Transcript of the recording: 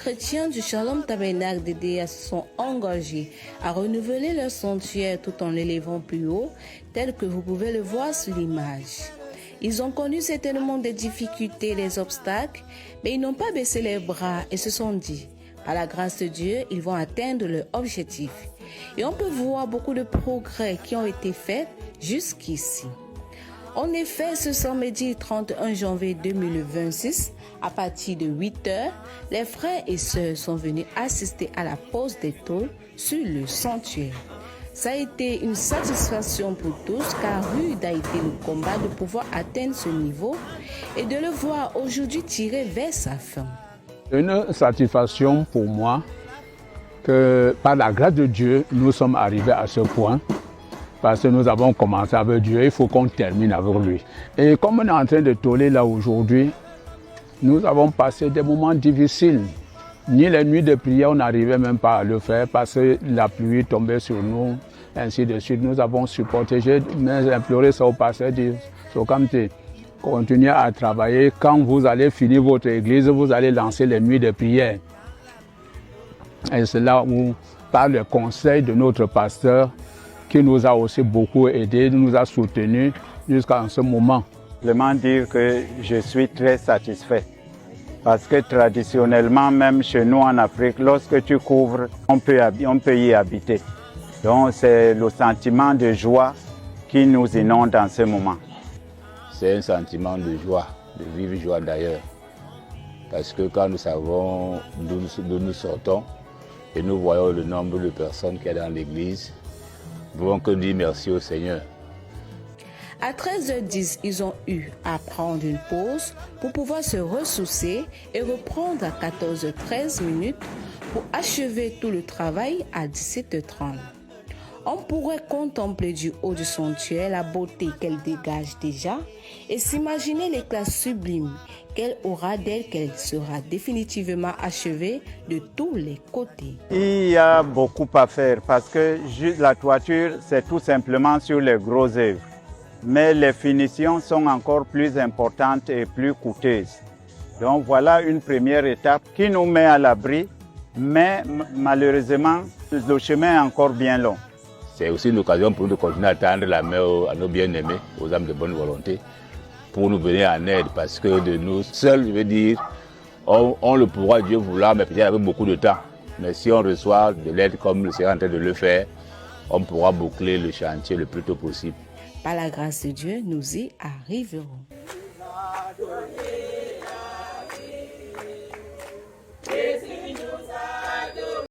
chrétiens du Shalom Tabernacle d'Edea sont engagés à renouveler leur sanctuaire tout en l'élevant plus haut, tel que vous pouvez le voir sur l'image. Ils ont connu certainement des difficultés, des obstacles, mais ils n'ont pas baissé les bras et se sont dit, par la grâce de Dieu, ils vont atteindre leur objectif. Et on peut voir beaucoup de progrès qui ont été faits jusqu'ici. En effet, ce samedi 31 janvier 2026, à partir de 8 heures, les frères et sœurs sont venus assister à la pose des tôles sur le sanctuaire. Ça a été une satisfaction pour tous car rude a été le combat de pouvoir atteindre ce niveau et de le voir aujourd'hui tirer vers sa fin. Une satisfaction pour moi que par la grâce de Dieu, nous sommes arrivés à ce point. Parce que nous avons commencé avec Dieu, il faut qu'on termine avec lui. Et comme on est en train de toller là aujourd'hui, nous avons passé des moments difficiles. Ni les nuits de prière, on n'arrivait même pas à le faire parce que la pluie tombait sur nous, ainsi de suite. Nous avons supporté, j'ai imploré ça au pasteur, dit, Sokamte, continuez à travailler. Quand vous allez finir votre église, vous allez lancer les nuits de prière. Et c'est là où, par le conseil de notre pasteur, qui nous a aussi beaucoup aidés, nous a soutenus jusqu'à ce moment. Simplement dire que je suis très satisfait. Parce que traditionnellement, même chez nous en Afrique, lorsque tu couvres, on peut y habiter. Donc c'est le sentiment de joie qui nous inonde en ce moment. C'est un sentiment de joie, de vive joie d'ailleurs. Parce que quand nous savons d'où nous sortons et nous voyons le nombre de personnes qu'il y a dans l'église, nous ne pouvons que dire merci au Seigneur. À 13h10, ils ont eu à prendre une pause pour pouvoir se ressourcer et reprendre à 14h13 pour achever tout le travail à 17h30. On pourrait contempler du haut du sanctuaire la beauté qu'elle dégage déjà et s'imaginer l'éclat sublime qu'elle aura dès qu'elle sera définitivement achevée de tous les côtés. Il y a beaucoup à faire parce que la toiture, c'est tout simplement sur les gros œuvres. Mais les finitions sont encore plus importantes et plus coûteuses. Donc voilà une première étape qui nous met à l'abri, mais malheureusement, le chemin est encore bien long. C'est aussi une occasion pour nous de continuer à tendre la main à nos bien-aimés, aux âmes de bonne volonté, pour nous venir en aide, parce que de nous seuls, je veux dire, on le pourra, Dieu vouloir, mais peut-être avec beaucoup de temps. Mais si on reçoit de l'aide comme le Seigneur est en train de le faire, on pourra boucler le chantier le plus tôt possible. Par la grâce de Dieu, nous y arriverons.